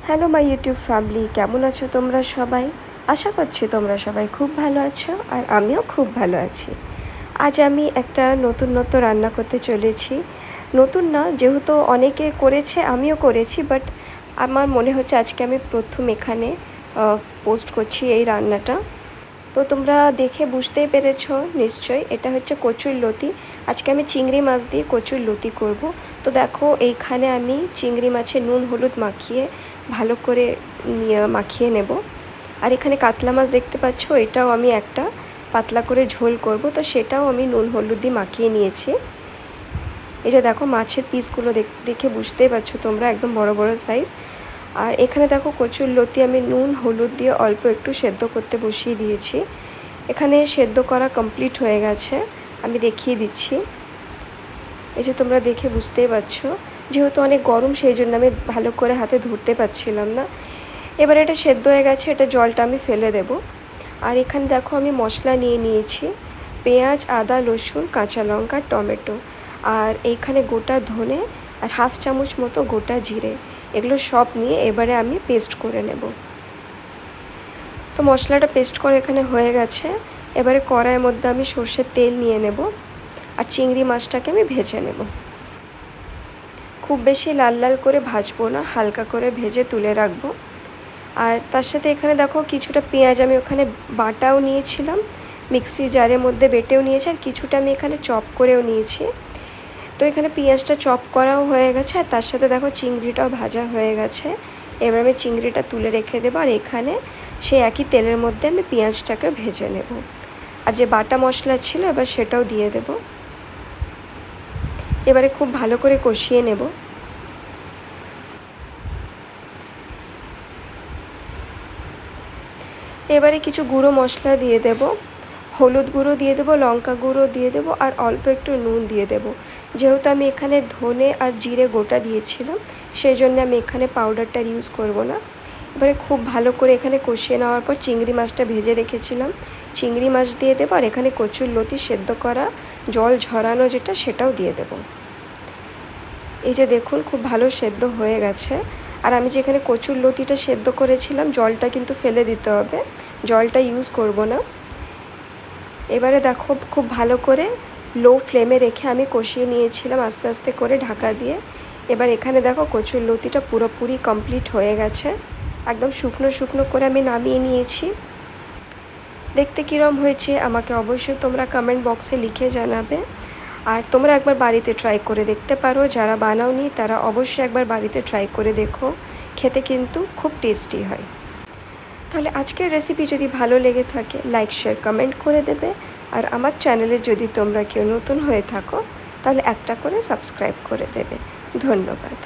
Hello my YouTube family, কেমন আছো তোমরা সবাই? আশা করছি তোমরা সবাই খুব ভালো আছো আর আমিও খুব ভালো আছি। আজ আমি একটা নতুন রান্না করতে চলেছি। নতুন না, যেহেতু অনেকে করেছে আমিও করেছি, বাট আমার মনে হচ্ছে আজকে আমি প্রথম এখানে পোস্ট করছি এই রান্নাটা। তো তোমরা দেখে বুঝতেই পেরেছো নিশ্চয়ই, এটা হচ্ছে কচুরলতি। আজকে আমি চিংড়ি মাছ দিয়ে কচুরলতি করব। তো দেখো এইখানে আমি চিংড়ি মাছে নুন হলুদ মাখিয়ে ভালো করে মাখিয়ে নেব। আর এখানে কাতলা মাছ দেখতে পাচ্ছ, এটাও আমি একটা পাতলা করে ঝোল করব, তো সেটাও আমি নুন হলুদ দিয়ে মাখিয়ে নিয়েছি। এই যে দেখো মাছের পিসগুলো দেখে বুঝতেই পারছো তোমরা, একদম বড় বড় সাইজ। আর এখানে দেখো কচুরলতি আমি নুন হলুদ দিয়ে অল্প একটু সেদ্ধ করতে বসিয়ে দিয়েছি। এখানে সেদ্ধ করা কমপ্লিট হয়ে গেছে, আমি দেখিয়ে দিচ্ছি। এই যে তোমরা দেখে বুঝতেই পারছো, যেহেতু অনেক গরম সেই জন্য আমি ভালো করে হাতে ধরতে পারছিলাম না। এবার এটা সেদ্ধ হয়ে গেছে, এটা জলটা আমি ফেলে দেব। আর এখানে দেখো আমি মশলা নিয়ে নিয়েছি, পেঁয়াজ আদা রসুন কাঁচা লঙ্কা টমেটো, আর এইখানে গোটা ধনে আর হাফ চামচ মতো গোটা জিরে, এগুলো সব নিয়ে এবারে আমি পেস্ট করে নেব। তো মশলাটা পেস্ট করে এখানে হয়ে গেছে। এবারে কড়াইয়ের মধ্যে আমি সর্ষের তেল নিয়ে নেব আর চিংড়ি মাছটাকে আমি ভেজে নেব। খুব বেশি লাল লাল করে ভাজবো না, হালকা করে ভেজে তুলে রাখবো। আর তার সাথে এখানে দেখো কিছুটা পেঁয়াজ আমি ওখানে বাটাও নিয়েছিলাম, মিক্সি জারের মধ্যে বেটেও নিয়েছি, আর কিছুটা আমি এখানে চপ করেও নিয়েছি। তো এখানে পেঁয়াজটা চপ করাও হয়ে গেছে, আর তার সাথে দেখো চিংড়িটাও ভাজা হয়ে গেছে। এবার আমি চিংড়িটা তুলে রেখে দেবো, আর এখানে সেই একই তেলের মধ্যে আমি পেঁয়াজটাকে ভেজে নেব। আর যে বাটা মশলা ছিল এবার সেটাও দিয়ে দেব। এবারে খুব ভালো করে কষিয়ে নেব। এবারে কিছু গুঁড়ো মশলা দিয়ে দেব, হলুদ গুঁড়ো দিয়ে দেবো, লঙ্কা গুঁড়ো দিয়ে দেবো, আর অল্প একটু নুন দিয়ে দেবো। যেহেতু আমি এখানে ধনে আর জিরে গোটা দিয়েছিলাম, সেই জন্য আমি এখানে পাউডারটা ইউজ করব না। এবারে খুব ভালো করে এখানে কষিয়ে নেওয়ার পর চিংড়ি মাছটা ভেজে রেখেছিলাম, চিংড়ি মাছ দিয়ে দেবো, আর এখানে কচুরলতি সেদ্ধ করা জল ঝরানো যেটা সেটাও দিয়ে দেবো। এই যে দেখুন খুব ভালো সেদ্ধ হয়ে গেছে। আর আমি যেখানে কচুরলতিটা সেদ্ধ করেছিলাম জলটা কিন্তু ফেলে দিতে হবে, জলটা ইউজ করব না। এবারে দেখো খুব ভালো করে লো ফ্লেমে রেখে আমি কষিয়ে নিয়েছিলাম আস্তে আস্তে করে ঢাকা দিয়ে। এবার এখানে দেখো কচুরলতিটা পুরোপুরি কমপ্লিট হয়ে গেছে, একদম শুকনো শুকনো করে আমি নামিয়ে নিয়েছি। দেখতে কীরকম হয়েছে আমাকে অবশ্যই তোমরা কমেন্ট বক্সে লিখে জানাবে। আর তোমরা একবার বাড়িতে ট্রাই করে দেখতে পারো, যারা বানাওনি তারা অবশ্যই একবার বাড়িতে ট্রাই করে দেখো, খেতে কিন্তু খুব টেস্টি হয়। তাহলে আজকের রেসিপি যদি ভালো লেগে থাকে লাইক শেয়ার কমেন্ট করে দেবে। আর আমার চ্যানেলে যদি তোমরা কেউ নতুন হয়ে থাকো তাহলে একটা করে সাবস্ক্রাইব করে দেবে। ধন্যবাদ।